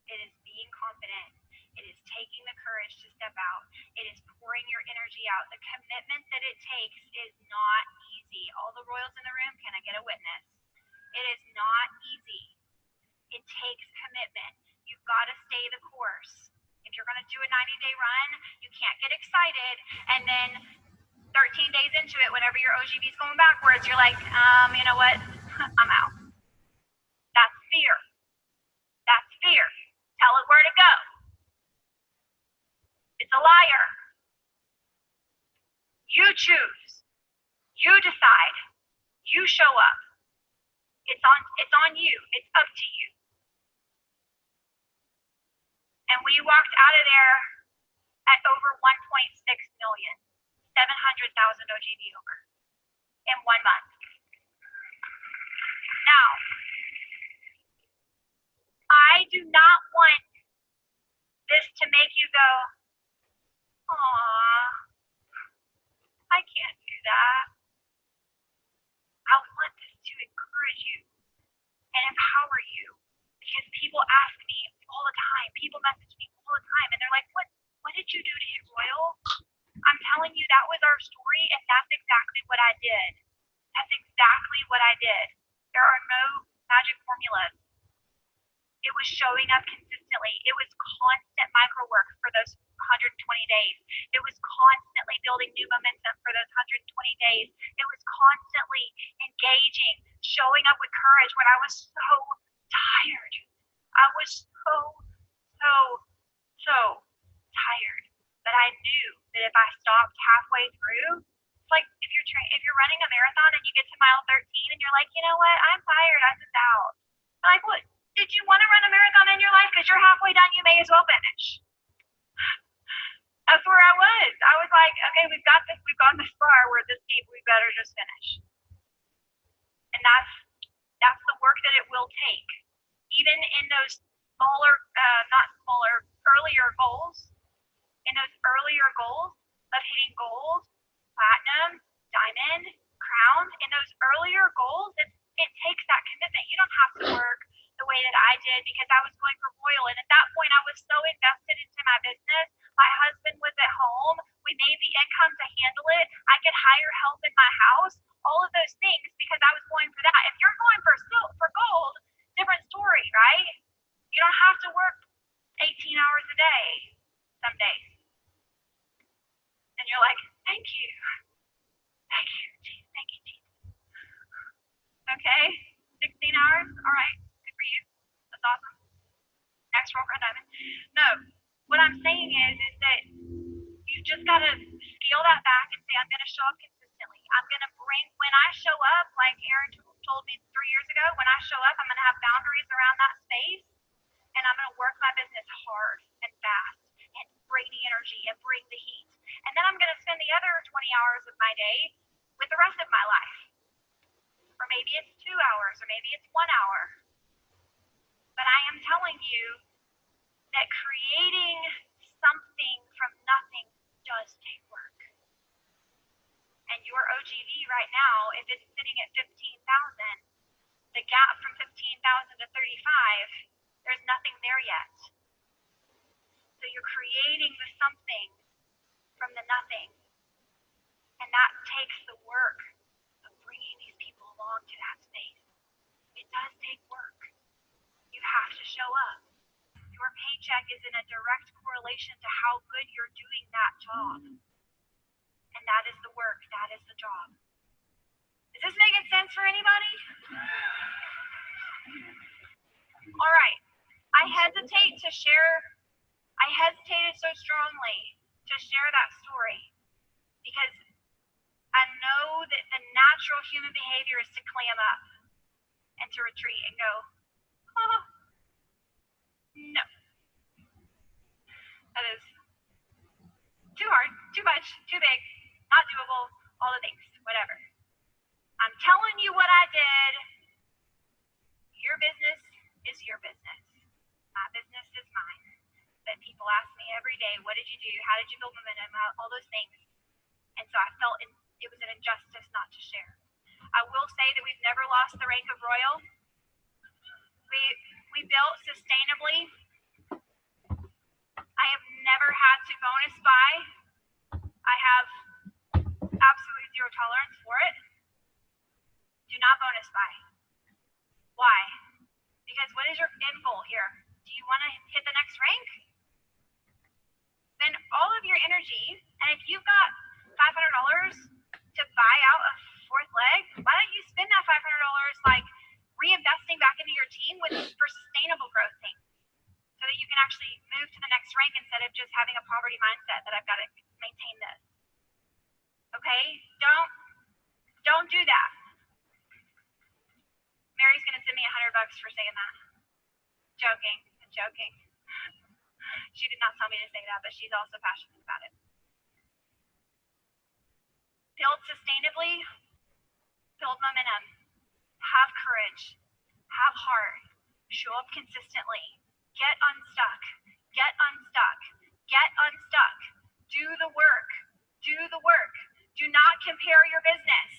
It is being confident. It is taking the courage to step out. It is pouring your energy out. The commitment that it takes is not easy. All the royals in the room, can I get a witness? It is not easy. It takes commitment. You You've got to stay the course. If you're going to do a 90-day run, you can't get excited and then 13 days into it, whenever your OGV is going backwards, you're like, you know what? I'm out. That's fear. That's fear. Tell it where to go. It's a liar. You choose. You decide. You show up. It's on you. It's up to you. And we walked out of there at over 1.6 million, 700,000 OGV over in 1 month. Now, I do not want this to make you go, aw, I can't do that. I want this to encourage you and empower you, because people ask me all the time, people message me all the time, and they're like, what did you do to hit Royal? I'm telling you, that was our story, and that's exactly what I did. That's exactly what I did. There are no magic formulas. It was showing up consistently. It was constant micro work for those 120 days. It was constantly building new momentum for those 120 days. It was constantly engaging, showing up with courage when I was so tired. I was so tired. But I knew that if I stopped halfway through, it's like if you're running a marathon and you get to mile 13 and you're like, you know what, I'm tired, I'm just out. I'm like, what? Did you want to run a marathon in your life? Because you're halfway done, you may as well finish. That's where I was. I was like, okay, we've got this. We've gone this far. We're this deep. We better just finish. And that's the work that it will take. Even in those earlier goals, in those earlier goals of hitting gold, platinum, diamond, crown, in those earlier goals, it takes that commitment. You don't have to work the way that I did because I was going for Royal. And at that point, I was so invested into my business. My husband was at home. We made the income to handle it. I could hire help in my house, all of those things, because I was going for that. If you're going for gold, different story, right? You don't have to work 18 hours a day some days. And you're like, thank you. Thank you, Jesus. Thank you, Jesus. Okay, 16 hours? All right, good for you. That's awesome. Next roll for a diamond. No, what I'm saying is that you just got to scale that back and say, I'm going to show up consistently. I'm going to bring, when I show up, like Aaron told me 3 years ago, when I show up, I'm going to have boundaries around that space, and I'm going to work my business hard and fast and bring the energy and bring the heat. And then I'm going to spend the other 20 hours of my day with the rest of my life. Or maybe it's 2 hours, or maybe it's 1 hour. But I am telling you that creating something from nothing does take work. And your OGV right now, if it's sitting at 15,000, the gap from 15,000 to 35, there's nothing there yet. So you're creating the something from the nothing. And that takes the work of bringing these people along to that space. It does take work. You have to show up. Your paycheck is in a direct correlation to how good you're doing that job. And that is the work. That is the job. Is this making sense for anybody? All right. I hesitated so strongly to share that story because I know that the natural human behavior is to clam up and to retreat and go, oh, no. That is too hard, too much, too big, not doable, all the things, whatever. I'm telling you what I did. Your business is your business. My business is mine. But people ask me every day, what did you do? How did you build momentum? All those things. And so I felt it was an injustice not to share. I will say that we've never lost the rank of Royal. We built sustainably. I have never had to bonus buy. I have absolutely zero tolerance for it. Do not bonus buy. Why? Because what is your end goal here? Do you want to hit the next rank? Spend all of your energy, and if you've got $500 to buy out a fourth leg, why don't you spend that $500 like reinvesting back into your team for sustainable growth things, so that you can actually move to the next rank instead of just having a poverty mindset that I've got to maintain this. Okay? Don't do that. Mary's gonna send me $100 for saying that. Joking. I'm joking. She did not tell me to say that, but she's also passionate about it. Build sustainably, build momentum, have courage, have heart, show up consistently, get unstuck, get unstuck, get unstuck, do the work, do the work. Do not compare your business.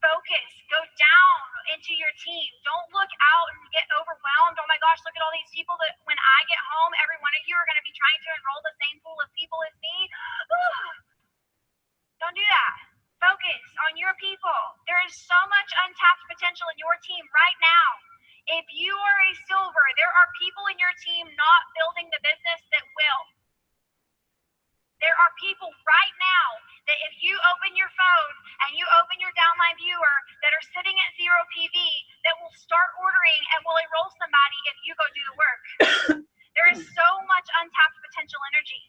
Focus, go down into your team. Don't look out and get overwhelmed. Oh my gosh, look at all these people that when I get home, every one of you are going to be trying to enroll the same pool of people as me. Don't do that. Focus on your people. There is so much untapped potential in your team right now. If you are a silver, there are people in your team not building the business that will. There are people right now that if you open your phone and you open your downline viewer that are sitting at 0 PV that will start ordering and will enroll somebody if you go do the work. There is so much untapped potential energy.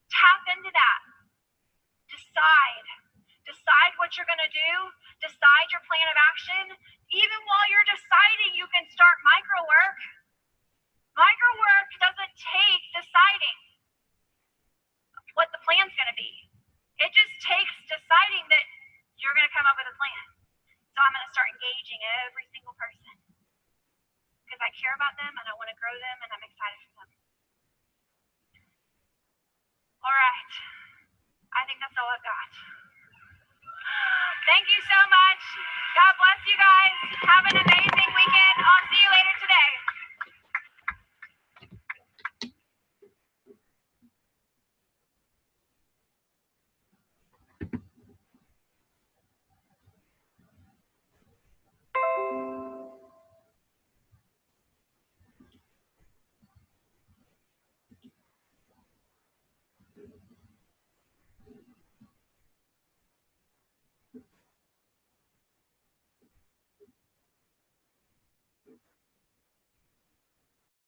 Tap into that. Decide what you're going to do. Decide your plan of action. Even while you're deciding, you can start micro work. Micro work doesn't take deciding what the plan's going to be. It just takes deciding that you're going to come up with a plan. So I'm going to start engaging every single person because I care about them and I want to grow them and I'm excited for them. All right. I think that's all I've got. Thank you so much. God bless you guys. Have an amazing weekend. I'll see you later today.